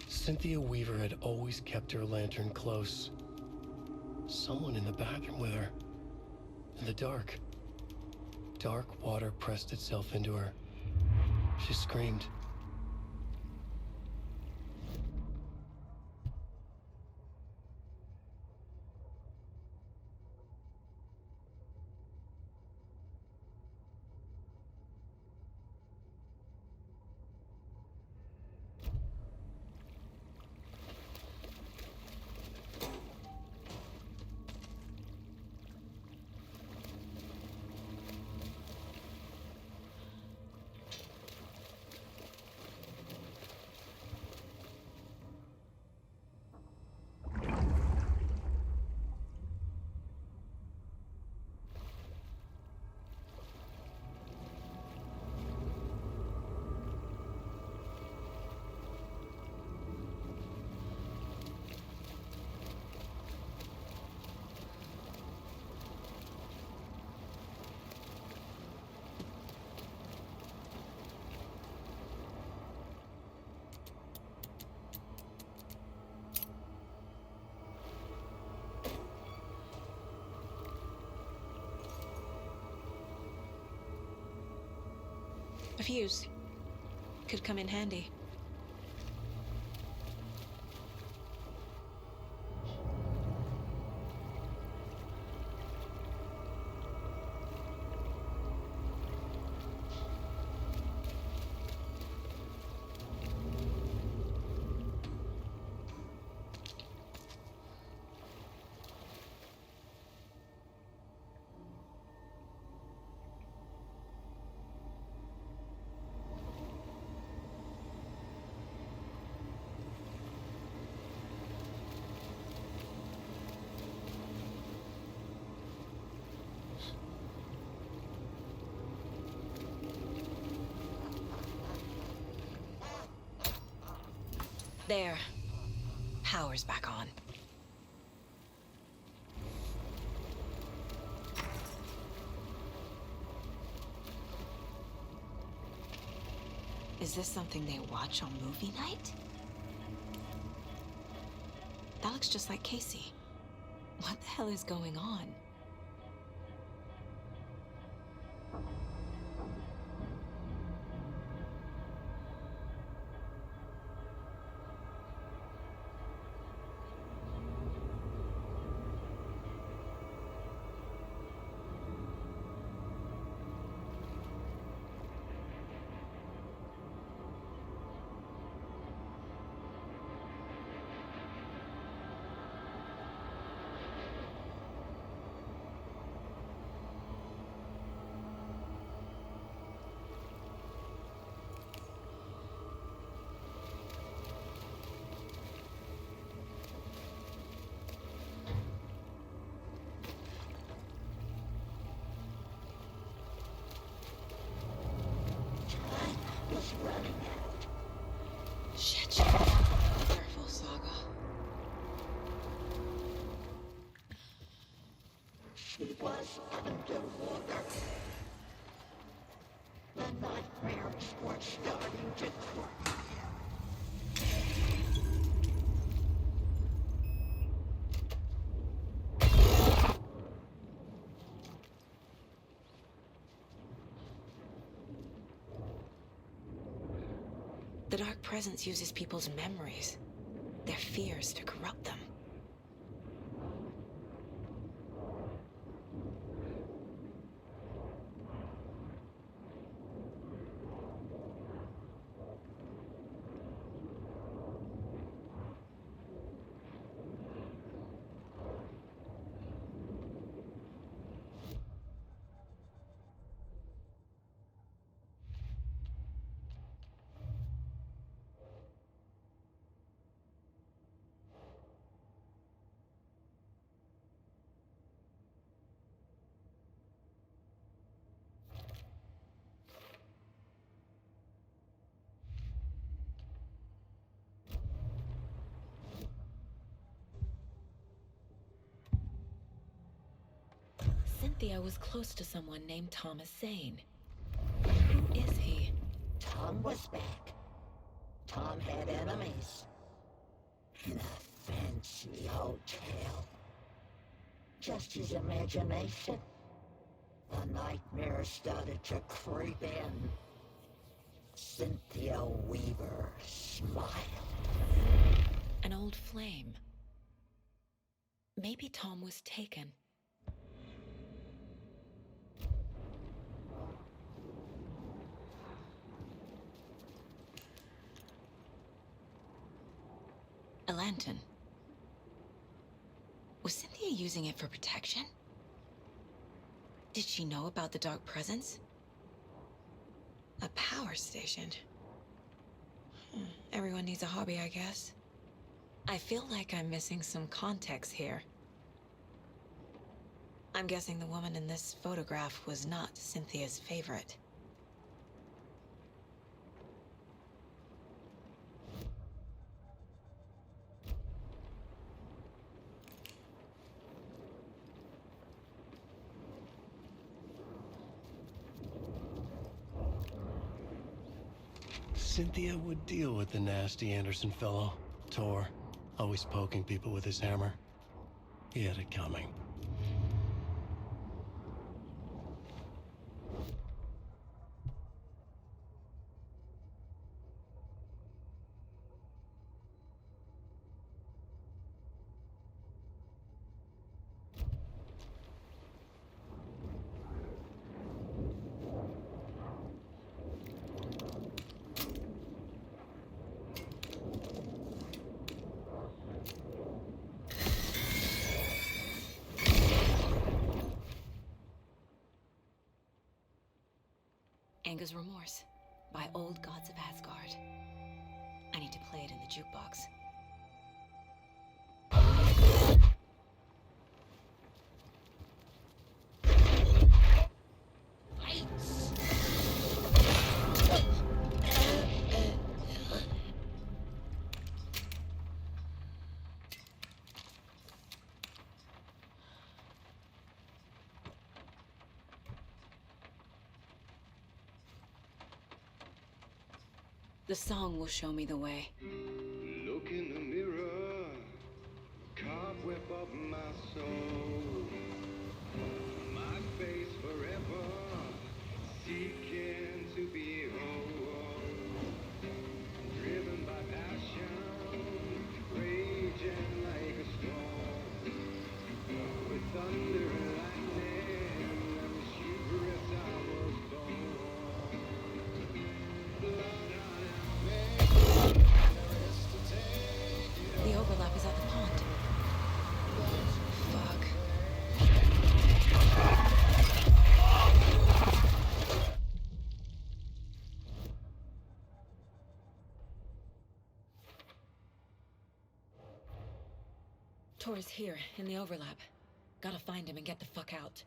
Cynthia Weaver had always kept her lantern close. Someone in the bathroom with her. In the dark. Dark water pressed itself into her. She screamed. A fuse. Could come in handy. There. Power's back on. Is this something they watch on movie night? looks just like Casey. What the hell is going on? Shit. Careful, Saga. She was underwater. The nightmares were starting to cry. The Dark Presence uses people's memories, their fears to corrupt them. Cynthia was close to someone named Thomas Zane. Who is he? Tom was back. Tom had enemies. In a fancy hotel. Just his imagination. The nightmare started to creep in. Cynthia Weaver smiled. An old flame. Maybe Tom was taken. A lantern. Was Cynthia using it for protection? Did she know about the Dark Presence? A power station. Everyone needs a hobby, I guess. I feel like I'm missing some context here. I'm guessing the woman in this photograph was not Cynthia's favorite. Cynthia would deal with the nasty Anderson fellow. Tor, always poking people with his hammer. He had it coming. Anger's Remorse by Old Gods of Asgard. I need to play it in the jukebox. The song will show me the way. Look in the mirror. tower's here, in the overlap. Gotta find him and get the fuck out.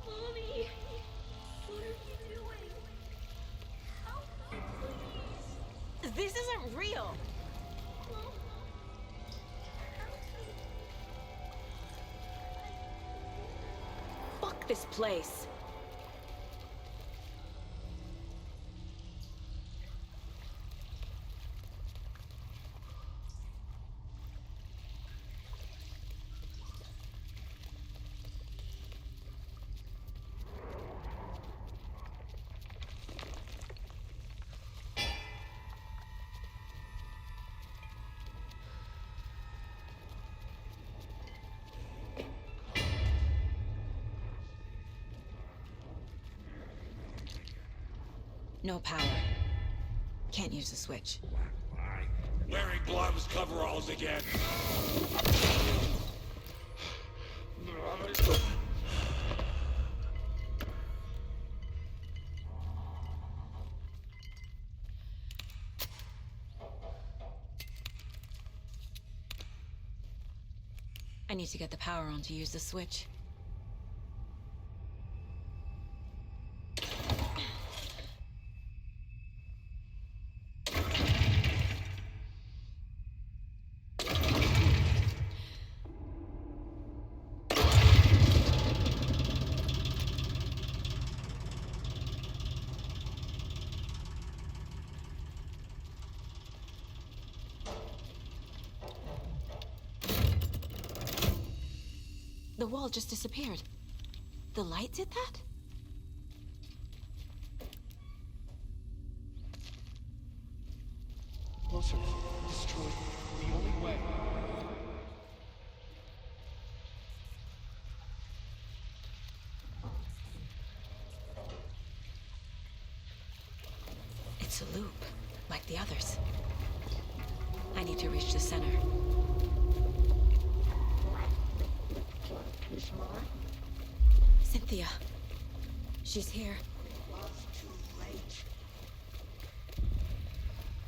Mommy! What are you doing? Help me, please! This isn't real! Mom, help me. Fuck this place! No power. Can't use the switch. Wearing gloves, coveralls again. I need to get the power on to use the switch. The wall just disappeared. The light did that? Closer. Destroy. The only way. It's a loop, like the others. I need to reach the center. Cynthia. She's here.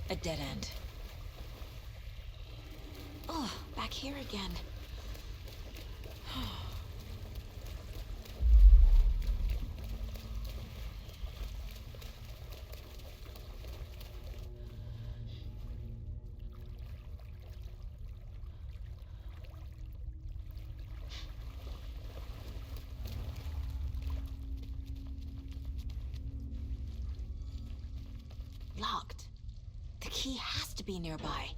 A dead end. Oh, back here again. Locked. The key has to be nearby.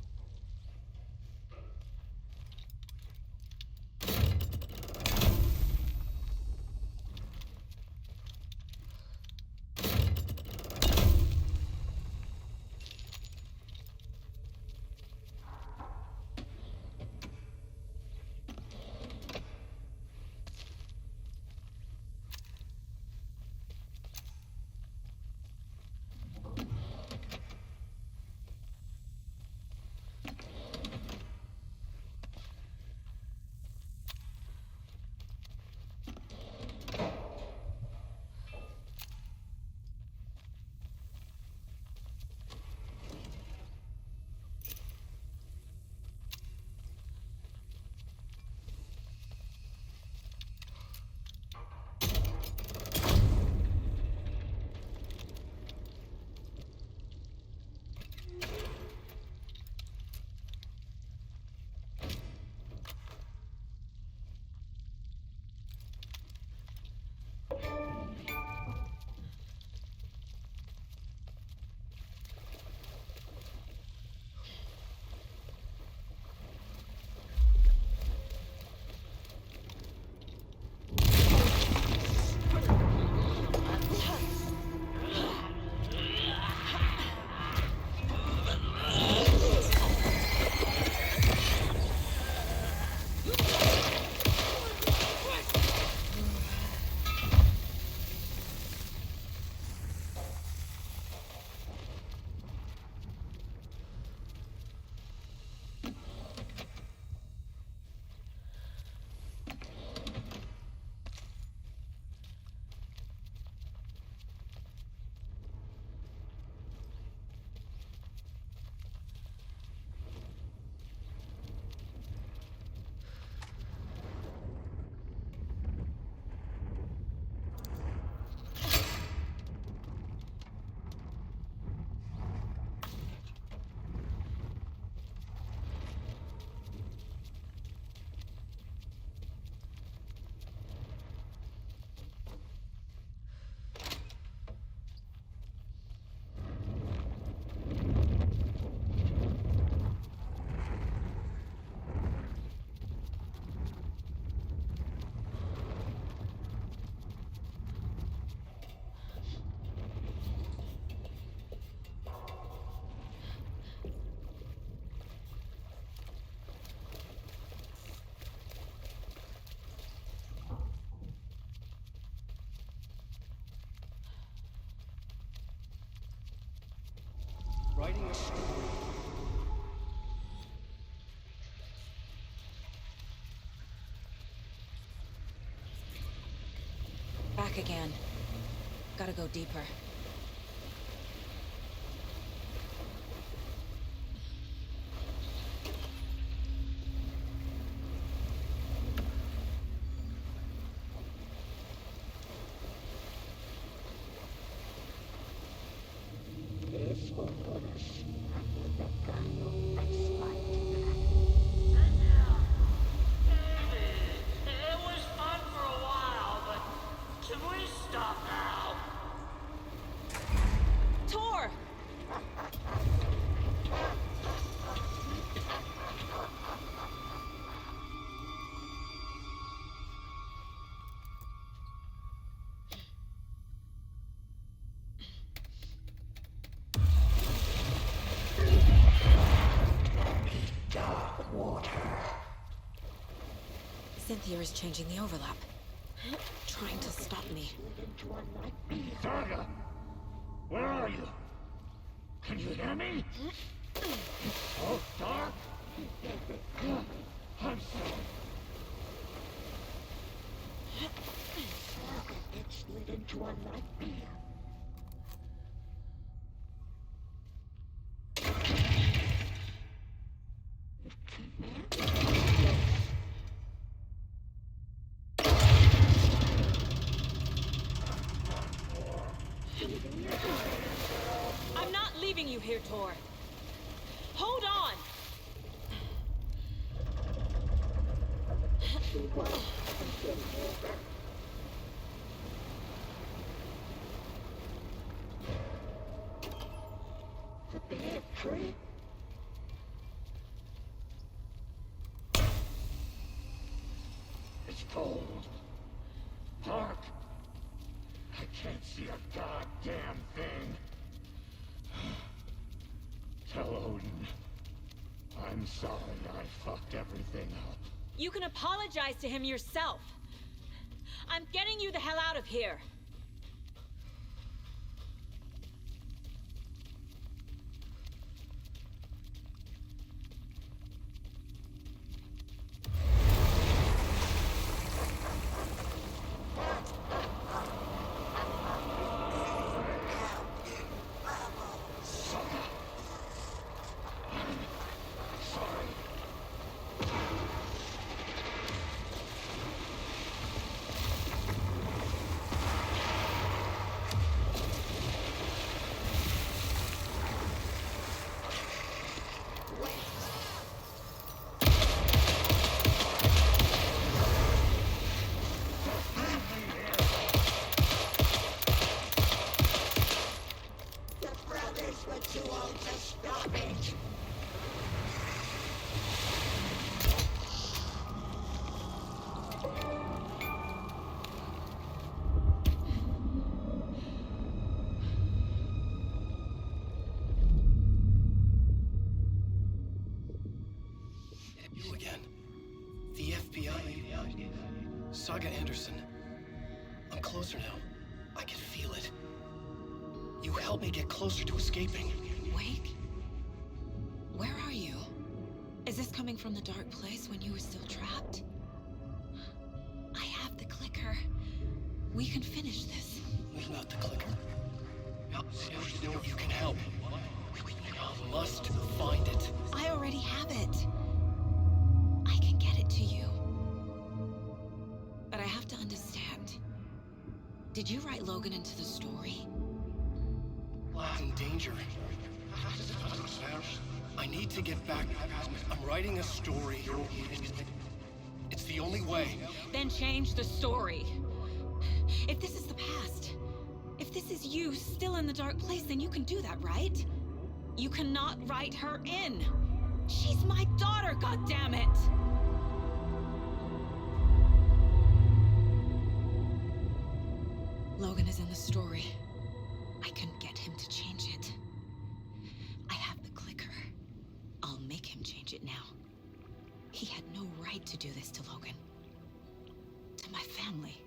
writing a story. Back again. Gotta go deeper. It was fun for a while, but can we stop now? Tor! Dark water. Cynthia is changing the overlap. Trying to stop me. Saga! Where are you? Can you hear me? It's so dark. I'm sorry. Saga gets slid into a nightmare. I'm not leaving you here, Tor. Hold on! The bad tree? It's cold. Dark. I can't see a goddamn thing. Tell Odin. I'm sorry I fucked everything up. You can apologize to him yourself. I'm getting you the hell out of here. You again. The FBI. Saga Anderson. I'm closer now. I can feel it. You helped me get closer to escaping. Wake? Where are you? Is this coming from the dark place when you were still trapped? I have the clicker. We can finish this. Not the clicker. You can help. I must find it. I already have it. I can get it to you. But I have to understand. Did you write Logan into the story? In danger. I need to get back. I'm writing a story. It's the only way. Then change the story. If this is the past, if this is you still in the dark place, then you can do that, right? You cannot write her in. She's my daughter, goddammit! Logan is in the story. I can get him to change it. I have the clicker. I'll make him change it now. He had no right to do this to Logan. To my family.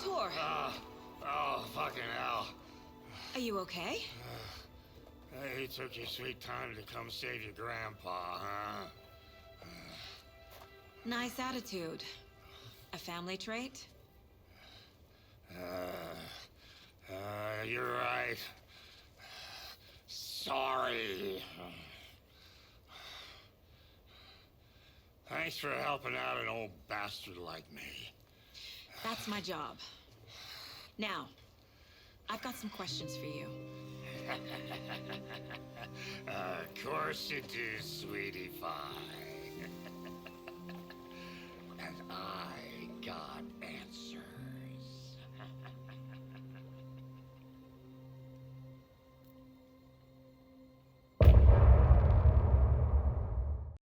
Tor! fucking hell. Are you okay? Hey, you took your sweet time to come save your grandpa, huh? Nice attitude. A family trait? You're right. Sorry. Thanks for helping out an old bastard like me. That's my job. Now, I've got some questions for you. Of course you do, sweetie.